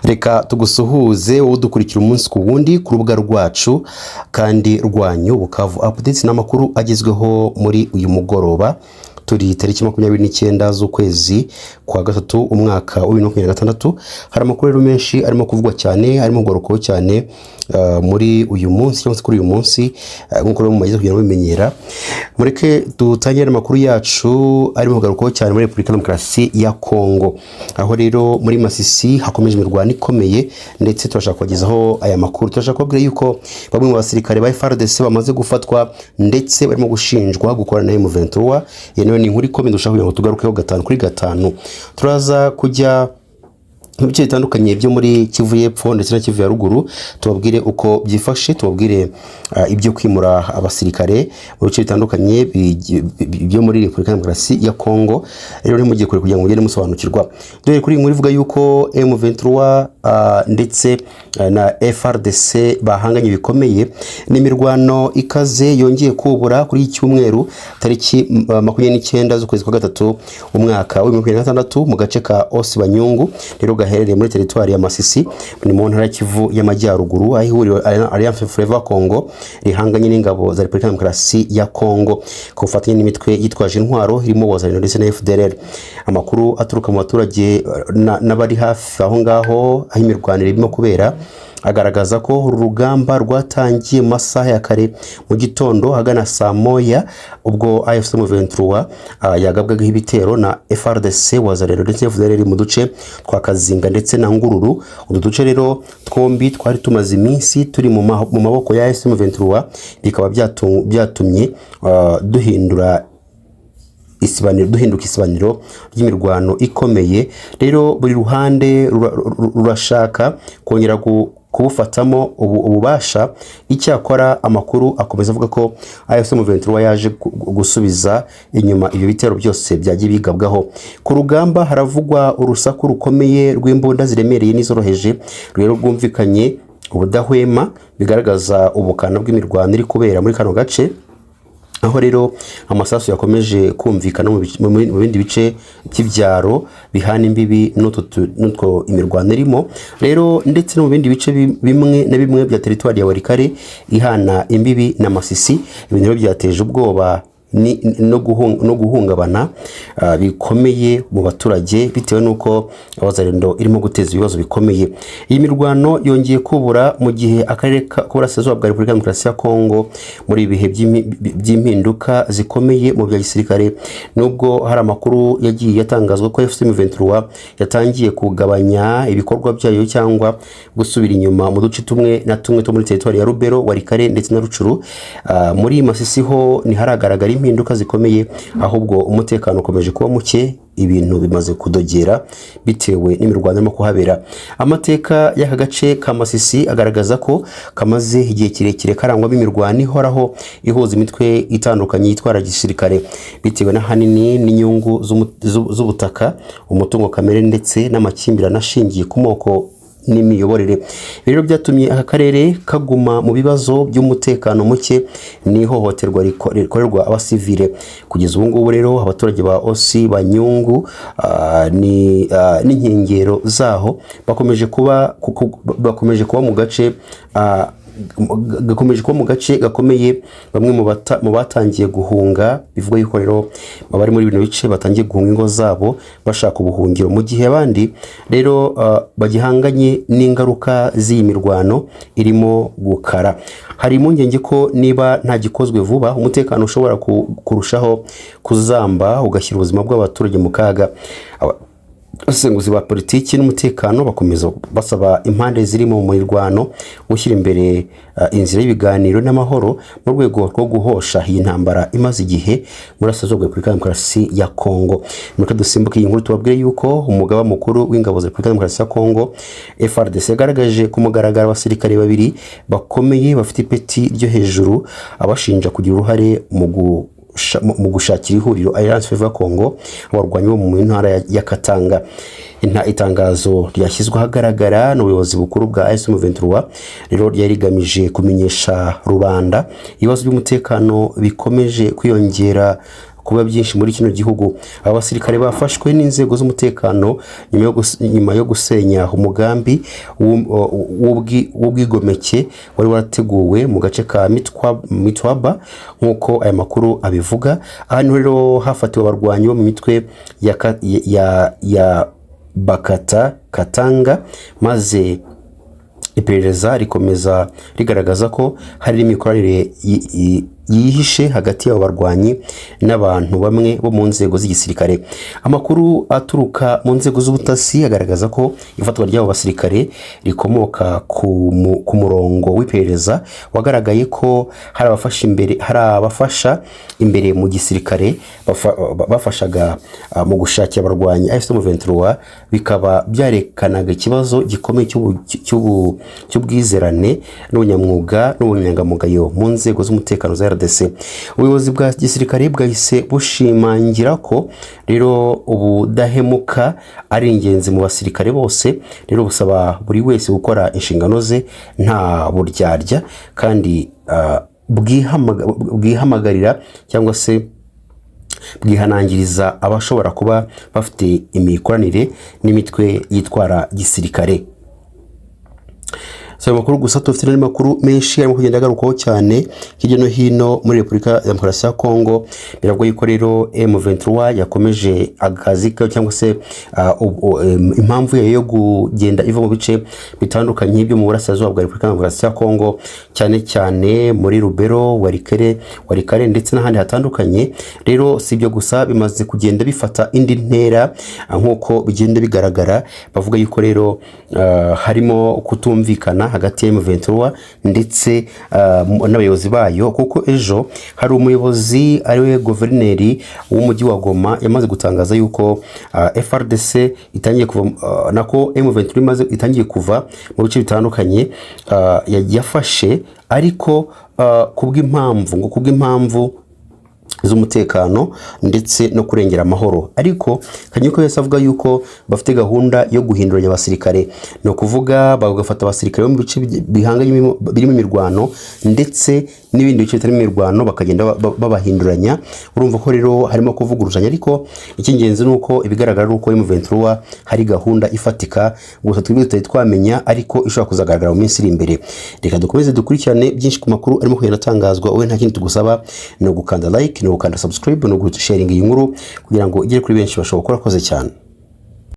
Reka tugusuhuze wowe udukurikira umunsi ku wundi ku rubuga rwacu kandi rwanyu Bukavu Updates n'amakuru agezweho muri uyu mugoroba. Turi tariki 29 z'ukwezi kwa gatatu umwaka wa 2026. Hari amakuru rero menshi arimo kuvugwa cyane, arimo gorokoho cyane muri uyu munsi cyangwa kuri uyu munsi nkuko rero mumaze kugira bimenyera. Mureke dutangire amakuru yacu arimo gorokoho cyane muri Republika Demokarasi ya Kongo, aho rero muri Masisi hakomeje imirwano ikomeye, ndetse turashaka kugezaho aya makuru. Turashaka kubwira yuko bamwe mu basirikare ba FARDC bamaze gufatwa ndetse barimo gushinjwa gukorana na M23. Ni inkuru ikomeye dushaka kugira ngo tugarukeho gatanu kuri gatanu. Turaza kujya mu bice bitandukanye byo muri Kivu y'Epfo ndetse na Kivu ya Ruguru, tubabwire uko byifashe, tubabwire ibyo kwimura abasirikare mu bice bitandukanye byo muri Republika Demokarasi ya Kongo. Rero ni mugiye kure kugira ngo mugende musobanukirwa. Dore kuri inkuru ivuga yuko M23 ndetse na FARDC bahanganye bikomeye, n'imirwano ikaze yongeye kubura kuri cyumweru tariki 29 z'ukwezi kwa gatatu umwaka wa 2026 mu gace ka Osi Banyungu, rero gaherereye muri teritwari ya Masisi ni mu ntara ya Kivu y'Amajyaruguru, aho ihuriro Alliance Fleuve Congo rihanganye n'ingabo za Republika Demokarasi ya Kongo ku bufatanye n'imitwe yitwaje intwaro irimo Wazalendo ndetse na FDLR. Amakuru aturuka mu baturage n'abari hafi aho ngaho aho imirwanire irimo kubera agaragaza ko urugamba rwatangiye masaha ya kare mu gitondo hagana saa moya, ubwo AFC M23 yagabwaga ibitero na FARDC, Wazalendo ndetse na FDLR mu duce twa Kazinga ndetse na Ngururu. Udu duce rero twombi twari tumaze iminsi turi mu maboko ya AFC M23, bikaba byatumye duhinduka isibaniro ry'imirwano ikomeye. Rero buri ruhande rurashaka kongera kubufatamo ububasha. Icyakora amakuru akomeza avuga ko AFC M23 yaje gusubiza inyuma ibyo bitero byose byagiye bigabwaho. Ku rugamba haravugwa urusaku rukomeye rw'imbunda ziremereye n'izoroheje rero rwumvikanye ubudahwema, bigaragaza ubukana bw'imirwano iri kubera muri kano gace, aho rero amasasu yakomeje kumvikana mu bindi bice by'ibyaro bihana imbibi n'utwo imirwano irimo rero, ndetse no mu bindi bice bimwe na bimwe bya teritwari ya Warikare ihana imbibi na Masisi. Ibintu byateje ubwoba no guhungabana bikomeye mu baturage bitewe nuko Wazalendo irimo guteza ibibazo bikomeye. Iyi mirwano yongeye kubura mu gihe akarere k'Uburasirazuba bwa Republika Demokarasi ya Kongo muri ibihe by'impinduka zikomeye mu bya gisirikare, nubwo hari amakuru yagiye yatangazwa ko AFC M23 yatangiye kugabanya ibikorwa byayo cyangwa gusubira inyuma mu duce tumwe na tumwe two muri teritwari ya Rubero, Warikare ndetse na Rucuru. Muri Masisi ho ni haragaragara impinduka zikomeye, ahubwo umutekano ukomeje kuba muke, ibintu bimaze kudogera bitewe n'imirwano irimo kuhabera. Amateka y'aka gace ka Masisi agaragaza ko kamaze igihe kirekire karangwamo imirwano ihoraho ihuza imitwe itandukanye yitwara gisirikare, bitewe na hanini n'inyungu z'ubutaka, umutungo kamere ndetse n'amakimbirane ashingiye ku moko n'imiyoborere. Rero byatumye aka karere kaguma mu bibazo by'umutekano muke n'ihohoterwa rikorerwa abasivile. Kugeza ubu ngubu rero abaturage ba Osi Banyungu n'inkengero zaho bakomeje kuba mu gace gakomeye. Bamwe mu batangiye guhunga, bivuga yuko rero bari muri bino bice batangiye guhunga ingo zabo bashaka ubuhungiro, mu gihe abandi rero bagihanganye n'ingaruka z'iyi mirwano irimo gukara. Hari impungenge ko niba nta gikozwe vuba umutekano ushobora kurushaho kuzamba ugashyira ubuzima bw'abaturage mu kaga. Abasenguzi ba politiki n'umutekano bakomeza basaba impande ziri mu mirwano gushyira imbere inzira y'ibiganiro n'amahoro mu rwego rwo guhosha iyi ntambara imaze igihe muri Burasirazuba bwa Republika Demokarasi ya Kongo. Nuko dusimbuka iyi nkuru tubabwire yuko umugaba mukuru w'ingabo za Republika Demokarasi ya Kongo FARDC yagaragaje ku mugaragaro abasirikare babiri bakomeye bafite ipeti ryo hejuru, abashinja kugira uruhare mu gushakira ihuriro Alliance Fleuve Congo abarwanyi bo mu ntara ya Katanga. Itangazo ryashyizwe ahagaragara n'ubuyobozi bukuru bwa AFC M23 rero ryari rigamije kumenyesha rubanda ibibazo by'umutekano bikomeje kwiyongera kuba byinshi muri kino gihugu. Aba basirikare bafashwe n'inzego z'umutekano nyuma yo gusenya umugambi w'ubwigomeke wari warateguwe mu gace ka Mitwaba nk'uko aya makuru abivuga. Aha niho rero hafatiwe abarwanyi bo mu mitwe ya Bakata Katanga, maze iperereza rikomeza rigaragaza ko hari imikoranire yihishe hagati y'abo barwanyi n'abantu bamwe bo mu nzego z'igisirikare. Amakuru aturuka mu nzego z'ubutasi agaragaza ko ifatwa ry'abo basirikare rikomoka ku murongo w'iperereza wagaragaye ko hari abafasha imbere mu gisirikare bafashaga mu gushakira abarwanyi M23, bikaba byarekanaga ikibazo gikomeye cy'ubwizerane n'ubunyamwuga n'ubunyangamugayo mu nzego z'umutekano za RDC. Ubuyobozi bwa gisirikare bwahise bushimangira ko rero ubudahemuka ari ingenzi mu basirikare bose, rero busaba buri wese gukora inshingano ze nta buryarya, kandi bwihamagarira cyangwa se bwihanangiriza abashobora kuba bafite imikoranire n'imitwe yitwara gisirikare. So makuru gusa tufite n'amakuru menshi arimo kugenda agarukaho cyane hirya no hino muri Repubulika ya Demokarasi ya Kongo. Birabwo yuko rero M23 yakomeje akazi ka cyangwa se impamvu yo kugenda iva mu bice bitandukanye byo mu burasirazuba bwa Repubulika ya Demokarasi ya Kongo, cyane cyane muri Rubero, Warikare ndetse n'ahandi hatandukanye. Rero si byo gusa, bimaze kugenda bifata indi ntera nk'uko bigenda bigaragara. Bavuga yuko rero harimo kutumvikana hagati ya M23 ndetse n'abayobozi bayo, kuko ejo hari umuyobozi ariwe guverineri w'umujyi wa Goma yamaze gutangaza yuko FRDC itangiye kuva nako M23 itangiye kuva mu bice bitandukanye yafashe, ariko kubw'impamvu z'umutekano ndetse no kurengera amahoro. Ariko Kanyuko yose avuga yuko bafite gahunda yo guhinduranya abasirikare, no kuvuga bagafata abasirikare bo mu bice bihanganye birimo imirwano ndetse n'ibindi bice bitari imirwano bakagenda babahinduranya. Urumva ko rero harimo kuvuguruzanya, ariko icy'ingenzi nuko ibigaragara uko M23 hari gahunda ifatika gusa twibwe twamenya, ariko ishobora kuzagaragara mu minsi iri imbere. Reka dukomeze dukurikirane byinshi ku makuru arimo kugenda atangazwa. Wowe nta kindi tugusaba no gukanda like, no gukanda subscribe, no gusharinga iyi nkuru kugira ngo igere kuri benshi bashobora gukora koze cyane.